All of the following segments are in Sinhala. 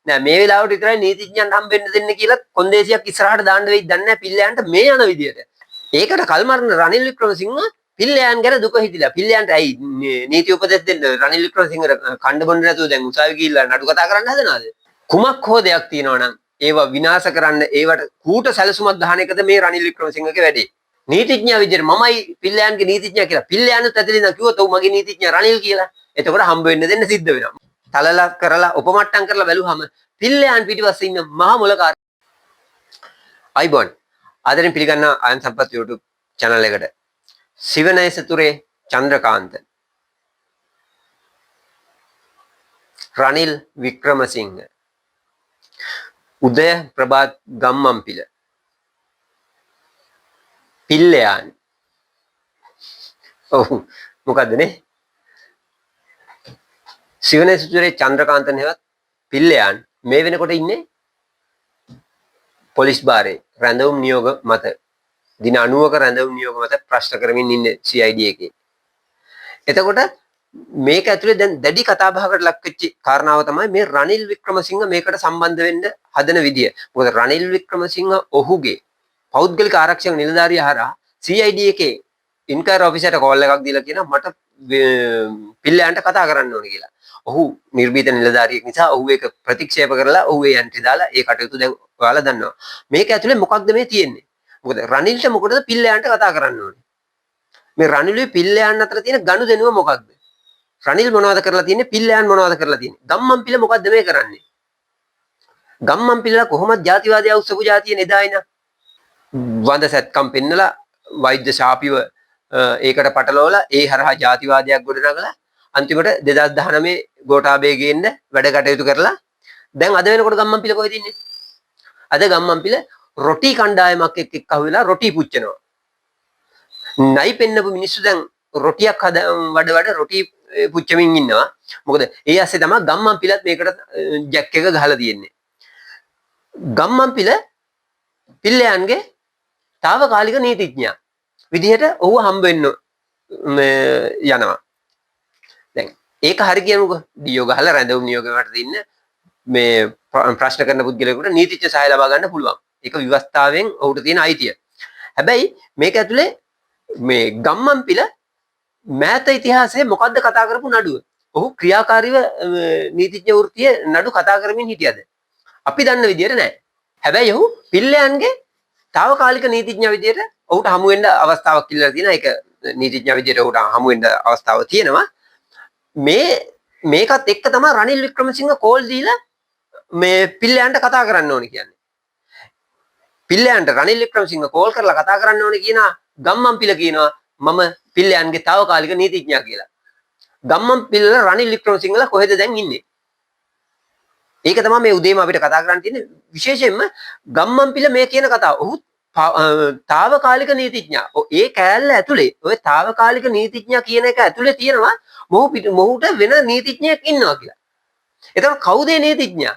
නෑ මේ වෙලාවට විතරයි නීතිඥයන් හම්බෙන්න දෙන්න කියලා කොන්දේසියක් ඉස්සරහට දාන්න වෙයිද දන්නේ නැහැ පිල්ලයන්ට මේ යන විදියට. ඒකට කල්මරන රනිල් වික්‍රමසිංහ පිල්ලයන් ගැන දුක හිතිලා පිල්ලයන්ට ඇයි නීති උපදෙස් දෙන්න රනිල් වික්‍රමසිංහට කණ්ඩ බොන්න නැතුව දැන් උසාවි ගිහිල්ලා නඩු කතා කරන්න හදනවද? කුමක් හෝ දෙයක් තියෙනවා නම් ඒවා විනාශ කරන්න ඒවට කූට සැලසුමක් ගන්න එකද මේ රනිල් වික්‍රමසිංහගේ වැඩේ. නීතිඥයා විදියට මමයි පිල්ලයන්ගේ නීතිඥයා කියලා පිල්ලයන්ත් ඇතුළේ ඉඳන් කිව්වොත් ඔව් මගේ නීතිඥයා රනිල් කියලා. එතකොට හම්බ වෙන්න දෙන්න සිද්ධ වෙනවා. තලලා කරලා උපමට්ටම් කරලා බැලුවහම පිල්ලයන් පිටිපස්සේ ඉන්න මහා මොලකාර. අයිබෝන් ආදරෙන් පිළිගන්න අයන් සම්පත් YouTube channel එකට. සිවනය සතුරේ චන්ද්‍රකාන්ත රනිල් වික්‍රමසිංහ උදය ප්‍රභාත් ගම්මන්පිල පිල්ලයන් ඔව් මොකද්ද නේ සිවනය සතුරේ චන්ද්‍රකාන්ත නෙවත් පිල්ලයන් මේ වෙනකොට ඉන්නේ පොලිස් භාරයේ රැඳවුම් නියෝග මත දින 90ක රැඳවුම් නියෝග මත ප්‍රශ්න කරමින් ඉන්නේ CID එකේ. එතකොට මේක ඇතුලේ දැන් දැඩි කතා බහකට ලක් වෙච්ච කාරණාව තමයි මේ රනිල් වික්‍රමසිංහ මේකට සම්බන්ධ වෙන්න හදන විදිය. මොකද රනිල් වික්‍රමසිංහ ඔහුගේ පෞද්ගලික ආරක්ෂක නිලධාරියා හරහා CID එකේ ඉන්කවරි ඔෆිසර්ට කෝල් එකක් දීලා කියනවා මට පිල්ලයන්ට කතා කරන්න ඕනේ කියලා. ඔහු නිර්භීත නිලධාරියෙක් නිසා ඔහු ඒක ප්‍රතික්ෂේප කරලා ඔහු ඒ යන්ත්‍රය දාලා ඒ කටයුතු දැන් ඔයාලා දන්නවා. මේක ඇතුලේ මොකක්ද මේ තියෙන්නේ? මොකද රනිල්ට මොකටද පිල්ලයන්ට කතා කරන්න ඕනේ? මේ රනිලුයි පිල්ලයන් අතර තියෙන ගනුදෙනුව මොකක්ද? රනිල් මොනවද කරලා තියෙන්නේ? පිල්ලයන් මොනවද කරලා තියෙන්නේ? ගම්මන්පිල මොකද්ද මේ කරන්නේ? ගම්මන්පිලලා කොහොමද ජාතිවාදය උස්සපු ජාතිය නෙදායිනා? වඳ සැත්කම් පෙන්නලා වෛද්‍ය ශාපිව ඒකට පටලවලා ඒ හරහා ජාතිවාදයක් ගොඩනගලා අන්තිමට 2019 ගෝඨාභය ගේන්න වැඩ කටයුතු කරලා දැන් අද වෙනකොට ගම්මන්පිල කොහෙද ඉන්නේ? අද ගම්මන්පිල රොටි කණ්ඩායමක් එක්ක අහුවෙලා රොටි පුච්චනවා. නයි පෙන්නපු මිනිස්සු දැන් රොටියක් වඩ රොටි පුච්චමින් ඉන්නවා. මොකද ඒ ඇස්සේ තමයි ගම්මන්පිලත් මේකට ජැක් එක ගහලා තියෙන්නේ. ගම්මන්පිල පිල්ලයන්ගේ తాවකාලික නීතිඥයා විදිහට ඔහු හම්බ වෙන්න යනවා. දැන් ඒක හරි කියමුකෝ. ඩියෝ ගහලා රැඳවුම් නියෝගයට ඉන්න මේ ප්‍රශ්න කරන පුද්ගලයෙකුට නීතිඥ සහාය ලබා ගන්න පුළුවන්. ඒක විවස්ථාවෙන් ඔහුට තියෙන අයිතිය. හැබැයි මේක ඇතුලේ මේ ගම්මන්පිල මෑත ඉතිහාසයේ මොකද්ද කතා කරපු නඩුව? ඔහු ක්‍රියාකාරීව නීතිඥ වෘත්තියේ නඩු කතා කරමින් හිටියද? අපි දන්න විදියට නෑ. හැබැයි ඔහු පිල්ලයන්ගේ తాවකාලික නීතිඥ විදියට ඔහුට හමු වෙන්න අවස්ථාවක් කියලා තියෙනවා. ඒක නීතිඥ විදියට ඔහුට හමු වෙන්න අවස්ථාවක් තියෙනවා. මේකත් එක්ක තමයි රනිල් වික්‍රමසිංහ කෝල් දීලා මේ පිල්ලයන්ට කතා කරන්න ඕනේ කියන්නේ. පිල්ලයන්ට රනිල් වික්‍රමසිංහ කෝල් කරලා කතා කරන්න ඕනේ කියන ගම්මන්පිල කියනවා මම පිල්ලයන්ගේ తాවකාලික නීතිඥයා කියලා. ගම්මන්පිල රනිල් වික්‍රමසිංහලා කොහෙද දැන් ඉන්නේ? ඒක තමයි මේ උදේම අපිට කතා කරන්න තියෙන්නේ. විශේෂයෙන්ම ගම්මන්පිල මේ කියන කතාව. ඔහු తాවකාලික නීතිඥයා. ඒ කෑල්ල ඇතුලේ ඔය తాවකාලික නීතිඥයා කියන එක ඇතුලේ තියෙනවා මොහුට වෙන නීතිඥයෙක් ඉන්නවා කියලා. එතකොට කවුද මේ නීතිඥයා?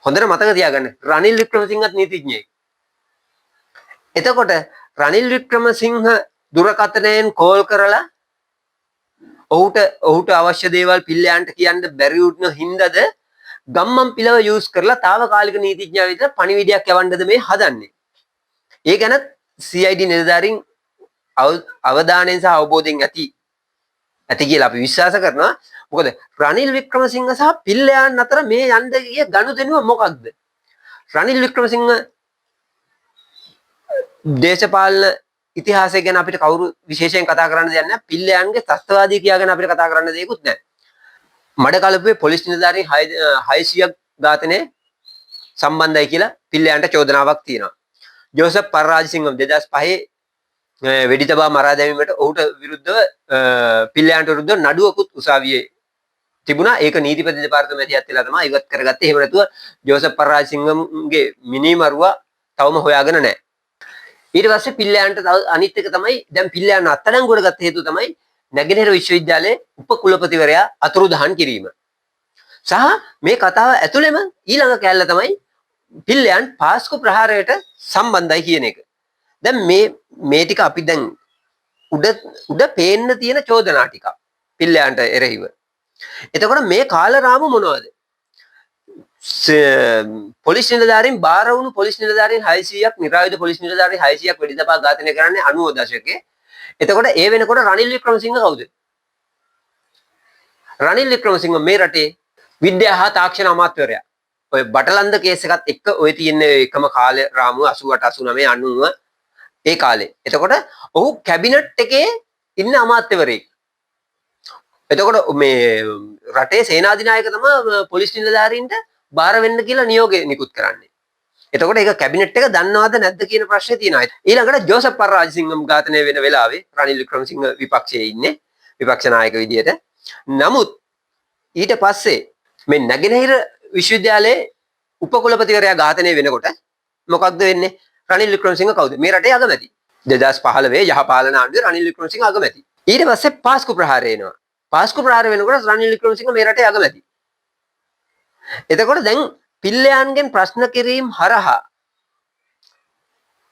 හොඳට මතක තියාගන්න. රනිල් වික්‍රමසිංහත් නීතිඥයෙක්. එතකොට රනිල් වික්‍රමසිංහ දුරකථනයෙන් කෝල් කරලා ඔහුට අවශ්‍ය දේවල් පිල්ලයන්ට කියන්න බැරි වුණ හින්දාද ගම්මන්පිලව යූස් කරලා తాවකාලික නීතිඥයා විතර පණිවිඩයක් යවන්නද මේ හදන්නේ. ඒ ගැන CID නිලධාරීන් අවධානයෙන් සහ අවබෝධයෙන් ඇති කියලා අපි විශ්වාස කරනවා. මොකද රනිල් වික්‍රමසිංහ සහ පිල්ලයන් අතර මේ යන්න ගිය ගනුදෙනුව මොකක්ද? රනිල් වික්‍රමසිංහ දේශපාලන ඉතිහාසය ගැන අපිට කවුරු විශේෂයෙන් කතා කරන්න දෙයක් නැහැ. පිල්ලයන්ගේ ත්‍ස්තවාදී කියාගෙන අපිට කතා කරන්න දෙයක්වත් නැහැ. මඩකලපුවේ පොලිස් නිලධාරීන් 600ක් ඝාතනයේ සම්බන්ධයි කියලා පිල්ලයන්ට චෝදනාවක් තියෙනවා. ජෝසප් පරාජසිංහම් 2005 වෙඩි තබා මරා දැමීමට ඔහුට විරුද්ධව පිල්ලයන්ට විරුද්ධව නඩුවකුත් උසාවියේ තිබුණා. ඒක නීතිපති දෙපාර්තමේන්තුව ඇතුළත තමයි ඉවත් කරගත්තේ. එහෙම නැතුව ජෝසප් පරාජසිංහම්ගේ මිනිමරුවා තවම හොයාගෙන නැහැ. ඊට පස්සේ පිල්ලයන්ට අනිත් එක තමයි දැන් පිල්ලයන් අත්අඩංගුවට ගත්ත හේතුව තමයි නැගෙනහිර විශ්වවිද්‍යාලයේ උපකුලපතිවරයා අතුරුදහන් කිරීම. සහ මේ කතාව ඇතුළෙම ඊළඟ කැලල තමයි පිල්ලයන් පාස්කු ප්‍රහාරයට සම්බන්ධයි කියන එක. දැන් මේ ටික අපි දැන් උඩ පේන්න තියෙන චෝදනා ටික පිල්ලයන්ට එරෙහිව. එතකොට මේ කාලරාම මොනවද? පොලිස් නිලධාරීන් බාර වුණු පොලිස් නිලධාරීන් 600ක් නිරායුධ පොලිස් නිලධාරීන් 600ක් වෙඩිතපා ඝාතනය කරන්නේ 90 දශකයේ. එතකොට ඒ වෙනකොට රනිල් වික්‍රමසිංහ කවුද? රනිල් වික්‍රමසිංහ මේ රටේ විද්‍යා හා තාක්ෂණ අමාත්‍යවරයා. ඔය බටලන්ද කේස් එකත් එක්ක ඔය තියෙන එකම කාල රාමුව 88 89 90 ඒ කාලේ. එතකොට ඔහු කැබිනට් එකේ ඉන්න අමාත්‍යවරයෙක්. එතකොට මේ රටේ සේනාධිනායක තමයි පොලිස් නිලධාරීන්ට බාර වෙන්න කියලා නියෝගය නිකුත් කරන්නේ. එතකොට ඒක කැබිනට් එක දන්නවද නැද්ද කියන ප්‍රශ්නේ තියෙනවා. ඊළඟට ජෝසප් පරාජසිංහම් ඝාතනය වෙන වෙලාවේ රනිල් වික්‍රමසිංහ විපක්ෂයේ ඉන්නේ විපක්ෂ නායක විදියට. නමුත් ඊට පස්සේ මේ නැගෙනහිර විශ්වවිද්‍යාලයේ උපකුලපතිවරයා ඝාතනය වෙනකොට මොකක්ද වෙන්නේ? රනිල් වික්‍රමසිංහ කවුද? මේ රටේ අගමැති. 2015 යහපාලන ආණ්ඩුවේ රනිල් වික්‍රමසිංහ අගමැති. ඊට පස්සේ පාස්කු ප්‍රහාරය එනවා. පාස්කු ප්‍රහාරය වෙනකොට රනිල් වික්‍රමසිංහ මේ රටේ අගමැති. එතකොට දැන් පිල්ලයන්ගෙන් ප්‍රශ්න කිරීම හරහා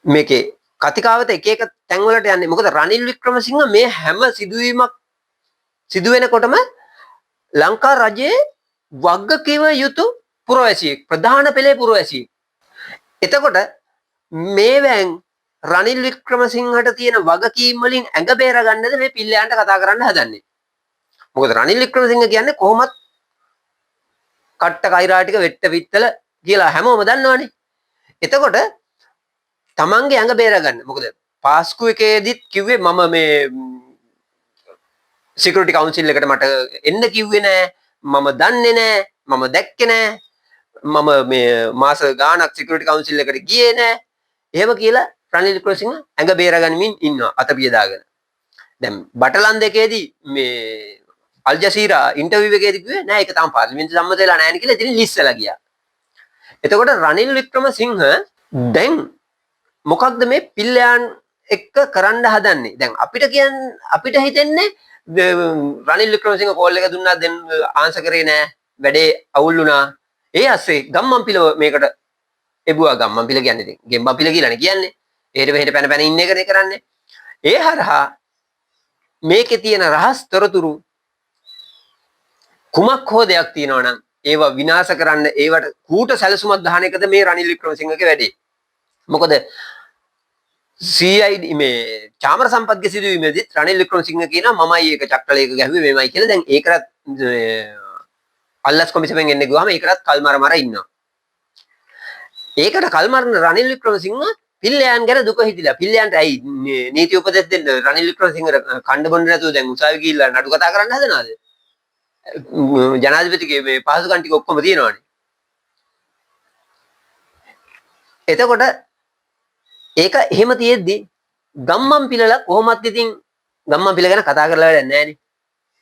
මේකේ කතිකාවත එක එක තැන්වලට යන්නේ. මොකද රනිල් වික්‍රමසිංහ මේ හැම සිදුවීමක් සිදු වෙනකොටම ලංකා රජයේ වගකිව යුතු පුරවැසියෙක්, ප්‍රධාන පෙළේ පුරවැසියෙක්. එතකොට මේවෙන් රනිල් වික්‍රමසිංහට තියෙන වගකීම් වලින් ඇඟ බේර ගන්නද මේ පිල්ලයන්ට කතා කරන්න හදන්නේ. මොකද රනිල් වික්‍රමසිංහ කියන්නේ කොහොමත් කට්ට කයිරා ටික වෙට්ට පිත්තල කියලා හැමෝම දන්නවනේ. එතකොට තමන්ගේ ඇඟ බේර ගන්න. මොකද පාස්කු එකේදීත් කිව්වේ මම මේ සිකියුරිටි කවුන්සිල් එකට මට එන්න කිව්වේ නෑ. මම දන්නේ නෑ. මම දැක්කේ නෑ. මම මේ මාස ගාණක් සිකියුරිටි කවුන්සිල් එකට ගියේ නෑ. එහෙම කියලා රනිල් වික්‍රමසිංහ ඇඟ බේර ගනිමින් ඉන්නවා අතපිය දාගෙන. දැන් බටලන් දෙකේදී මේ අල් ජසීරා ඉන්ටර්විව් එකේදී කිව්වේ නෑ ඒක තාම පාර්ලිමේන්තු සම්මත වෙලා නෑනේ කියලා ඉතින් ලිස්සලා ගියා. එතකොට රනිල් වික්‍රමසිංහ දැන් මොකක්ද මේ පිල්ලයන් එක්ක කරන්න හදන්නේ? දැන් අපිට හිතෙන්නේ රනිල් වික්‍රමසිංහ කෝල් එක දුන්නා දැන් ආන්සර් කරේ නෑ. වැඩේ අවුල් වුණා. ඒ ඇස්සේ ගම්මන්පිල මේකට එබුවා. ගම්මන්පිල කියන්නේ ඉතින් ගෙම්බන්පිල කියලානේ කියන්නේ. එහෙට මෙහෙට පැන පැන ඉන්න එකනේ කරන්නේ. ඒ හරහා මේකේ තියෙන රහස් තොරතුරු කුමක් හෝ දෙයක් තියෙනවා නම් ඒවා විනාශ කරන්න ඒවට කූට සැලසුමක් ගන්න එකද මේ රනිල් වික්‍රමසිංහගේ වැඩේ. මොකද CID මේ චාමර සම්පත්ගේ සිදුවීමේදී රනිල් වික්‍රමසිංහ කියනවා මමයි ඒක චක්‍රලේක ගැහුවේ මෙමය කියලා. දැන් ඒකටත් අල්ලස් කොමිසමෙන් එන්නේ ගියාම ඒකටත් කල්මර මර ඉන්නවා. ඒකට කල්මරන රනිල් වික්‍රමසිංහ පිල්ලයන් ගැන දුක හිතිලා. පිල්ලයන්ට ඇයි නීති උපදෙස් දෙන්න රනිල් වික්‍රමසිංහ කණ්ඩ බොන්න නැතුව දැන් උසාවි ගිහිල්ලා නඩු කතා කරන්න හදනවාද? ජනාධිපතිගේ මේ පහසුකම් ටික ඔක්කොම තියෙනවානේ. එතකොට ඒක එහෙම තියෙද්දි ගම්මන්පිලලා කොහොමත් ඉතින් ගම්මන්පිල ගැන කතා කරලා වැඩක් නැහැනේ.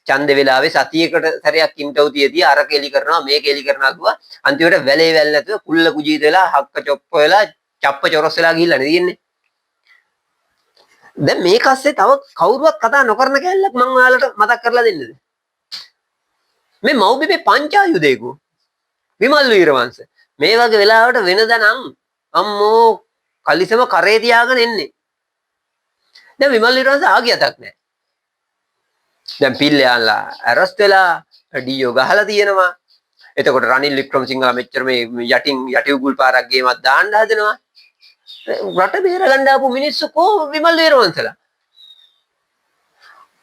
ඡන්ද වෙලාවේ සතියකට සැරයක් ඉන්ටව් තියදී අර කෙලි කරනවා මේ කෙලි කරනවා කිව්වා. අන්තිමට වැලේ වැල් නැතුව කුල්ල කුජීත වෙලා හක්ක චොප්ප වෙලා චප්ප චොරස් වෙලා ගිහිල්ලා නේ තියෙන්නේ. දැන් මේක ඇස්සේ තව කවුරුවත් කතා නොකරන කැලලක් මම ඔයාලට මතක් කරලා දෙන්නද? මේ මව්බිමේ පංචායුධයකෝ විමල් වීරවංශ මේ වගේ වෙලාවට වෙනදා නම් අම්මෝ කලිසම කරේ තියාගෙන එන්නේ. දැන් විමල් වීරවංශ ආගියතක් නැහැ. දැන් පිල්ලයන්ලා අරස්ට් වෙලා ඩීයෝ ගහලා තියෙනවා. එතකොට රනිල් වික්‍රමසිංහලා මෙච්චර මේ යටි උගුල් පාරක් ගේමක් දාන්න හදනවා. රට බේර ගන්න ආපු මිනිස්සු කෝ විමල් වීරවංශලා.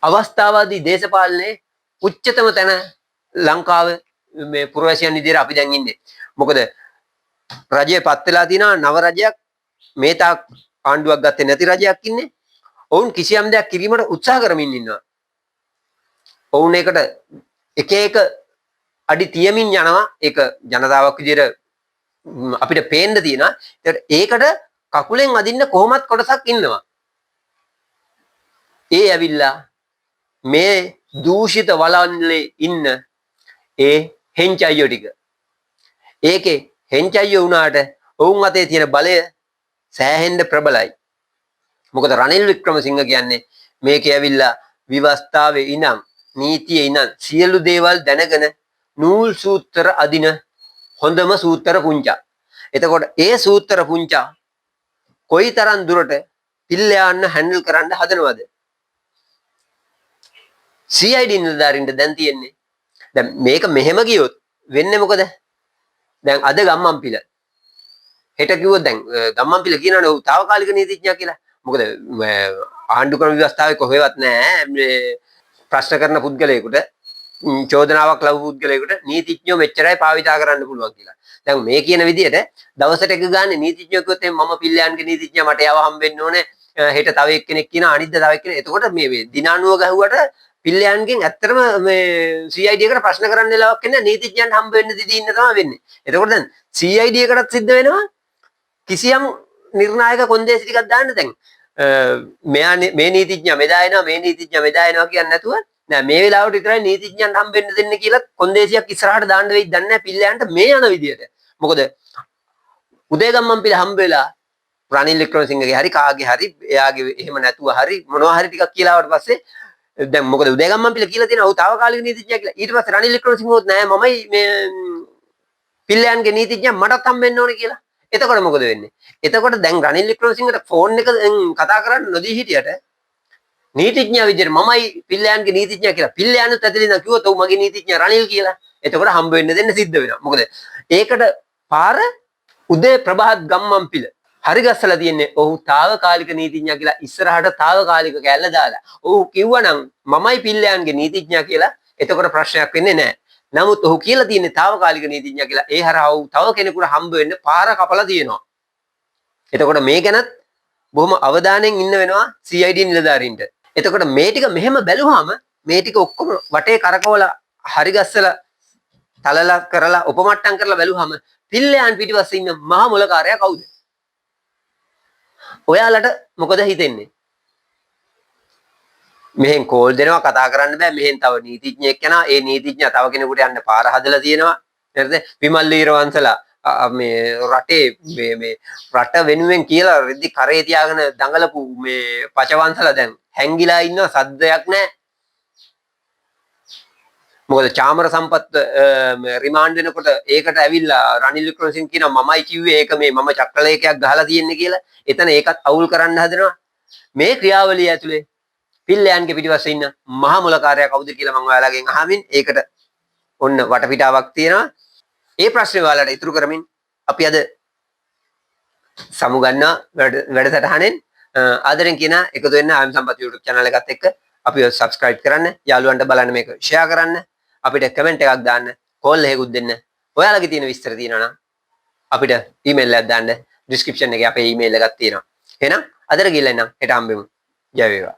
අවස්ථාවාදී දේශපාලනේ උච්චතම තැන ලංකාව මේ පුරවැසියන් විදිහට අපි දැන් ඉන්නේ. මොකද රජය පත් වෙලා තියෙනවා නව රජයක් මේ තාක් ආණ්ඩුවක් ගත්තේ නැති රජයක් ඉන්නේ. ඔවුන් කිසියම් දෙයක් කිරීමට උත්සාහ කරමින් ඉන්නවා. ඔවුන් ඒකට එක එක අඩි තියමින් යනවා. ඒක ජනතාවක් විදිහට අපිට පේන්න තියෙනවා. ඒකට කකුලෙන් අදින්න කොහොමත් කොටසක් ඉන්නවා. ඒ ඇවිල්ලා මේ දූෂිත වලල්ලේ ඉන්න ඒ හෙන්චයියෝ ටික. ඒකේ හෙන්චයියෝ වුණාට ඔවුන් අතේ තියෙන බලය සෑහෙන්න ප්‍රබලයි. මොකද රනිල් වික්‍රමසිංහ කියන්නේ මේකේ ඇවිල්ලා විවස්ථාවේ ඉඳන් නීතියේ ඉඳන් සියලු දේවල් දැනගෙන නූල් සූත්‍ර අදින හොඳම සූත්‍ර පුංචා. එතකොට ඒ සූත්‍ර පුංචා කොයිතරම් දුරට පිල්ලයන්ව හැන්ඩල් කරන්න හදනවද? CID නිලධාරීන්ට දැන් තියෙන්නේ. දැන් මේක මෙහෙම ගියොත් වෙන්නේ මොකද? දැන් අද ගම්මන්පිල හෙට කිව්වොත් දැන් ගම්මන්පිල කියනවනේ ඔව් తాවකාලික නීතිඥයා කියලා. මොකද ආණ්ඩු ක්‍රම ව්‍යවස්ථාවේ කොහෙවත් නැහැ මේ ප්‍රශ්න කරන පුද්ගලයෙකුට චෝදනාවක් ලැබු පුද්ගලයෙකුට නීතිඥයෝ මෙච්චරයි භාවිතා කරන්න පුළුවන් කියලා. දැන් මේ කියන විදිහට දවසට එක ගානේ නීතිඥයෝ කිව්වොත් මම පිල්ලයන්ගේ නීතිඥයා මට යව හම්බෙන්න ඕනේ. හෙට තව එක්කෙනෙක් කියන අනිද්ද තව එක්කෙනෙක්. එතකොට මේ දිනානුව ගහුවට පිල්ලයන්ගෙන් ඇත්තටම මේ CID එකට ප්‍රශ්න කරන්න වෙලාවක් නැහැ. නීතිඥයන් හම්බ වෙන්න දිදී ඉන්න තමයි වෙන්නේ. එතකොට දැන් CID එකටත් සිද්ධ වෙනවා කිසියම් නිර්ණායක කොන්දේසි ටිකක් දාන්න දැන් මෙයා මේ නීතිඥයා මෙදා එනවා මේ නීතිඥයා මෙදා එනවා කියන්නේ නැතුව නෑ මේ වෙලාවට විතරයි නීතිඥයන් හම්බෙන්න දෙන්න කියලා කොන්දේසියක් ඉස්සරහට දාන්න වෙයිද දන්නේ නැහැ පිල්ලයන්ට මේ යන විදියට. මොකද උදේගම්මන් පිළ හම්බ වෙලා රනිල් වික්‍රමසිංහගේ හරි කාගේ හරි එයාගේ එහෙම නැතුව හරි මොනවා හරි ටිකක් කියලා ආවට පස්සේ දැන් මොකද උදේගම්මන් පිළ කියලා තියෙනවා ඔව් తాවකාලික නීතිඥයා කියලා. ඊට පස්සේ රනිල් වික්‍රමසිංහවත් නෑ මමයි මේ පිල්ලයන්ගේ නීතිඥයා මටත් හම්බෙන්න ඕනේ කියලා. එතකොට මොකද වෙන්නේ? එතකොට දැන් රනිල් වික්‍රමසිංහට ෆෝන් එක කතා කරන්න නොදී හිටියට නීතිඥයා විදිහට මමයි පිල්ලයන්ගේ නීතිඥයා කියලා පිල්ලයන්ත් ඇතුළේ ඉඳන් කිව්වොත් ඔව් මගේ නීතිඥයා රනිල් කියලා. එතකොට හම්බ වෙන්න දෙන්න සිද්ධ වෙනවා. මොකද ඒකට පාර උදේ ප්‍රභාත් ගම්මන්පිල හරි ගස්සලා තියෙන්නේ ඔහු తాවකාලික නීතිඥයා කියලා ඉස්සරහට තාවකාලික කැල්ල දාලා. ඔහු කිව්වනම් මමයි පිල්ලයන්ගේ නීතිඥයා කියලා එතකොට ප්‍රශ්නයක් වෙන්නේ නැහැ. නමුත් ඔහු කියලා තියෙන්නේ తాවකාලික නීතිඥයා කියලා. ඒ හරහා ඔහු තව කෙනෙකුට හම්බ වෙන්න පාර කපලා තියෙනවා. එතකොට මේ ගැනත් බොහොම අවධානයෙන් ඉන්න වෙනවා CID නිලධාරීන්ට. එතකොට මේ ටික මෙහෙම බැලුවාම මේ ටික ඔක්කොම වටේ කරකවලා හරි ගස්සලා තලලා කරලා උපමට්ටම් කරලා බැලුවාම පිල්ලයන් පිටිපස්සේ ඉන්න මහා මොලකාරයා කවුද? ඔයාලට මොකද හිතෙන්නේ? මෙහෙන් කෝල් දෙනවා කතා කරන්න බෑ මෙහෙන් තව නීතිඥයෙක් යනවා ඒ නීතිඥයා තව කෙනෙකුට යන්න පාර හදලා තියෙනවා නේද? විමල් වීරවංශලා මේ රටේ මේ රට වෙනුවෙන් කියලා රෙදි කරේ තියාගෙන දඟලපු මේ පචවංශලා දැන් හැංගිලා ඉන්නවා සද්දයක් නැහැ. මොකද චාමර සම්පත් රිමාන්ඩ් වෙනකොට ඒකට ඇවිල්ලා රනිල් වික්‍රමසිංහ කියනවා මමයි කිව්වේ ඒක මේ මම චක්‍රලේඛයක් ගහලා තියෙන්නේ කියලා. එතන ඒකත් අවුල් කරන්න හදනවා. මේ ක්‍රියාවලිය ඇතුලේ පිල්ලයන්ගේ පිටිපස්සේ ඉන්න මහා මොලකාරයා කවුද කියලා මම ඔයාලගෙන් අහමින් ඒකට ඔන්න වටපිටාවක් තියෙනවා. ඒ ප්‍රශ්නේ ඔයාලට ඉතුරු කරමින් අපි අද සමුගන්න වැඩසටහනෙන් ආදරෙන් කියන එකතු වෙන්න ආයම් සම්පත් YouTube channel එකත් එක්ක අපිව subscribe කරන්න, යාළුවන්ට බලන්න මේක share කරන්න, අපිට comment එකක් දාන්න, call එකකුත් දෙන්න. ඔයාලගේ තියෙන විස්තර තියෙනවා නම් අපිට email එකක් දාන්න. description එකේ අපේ email එකක් තියෙනවා. එහෙනම් අදට ගිහලා ඉන්නම් හෙට හම්බෙමු. ජය වේවා.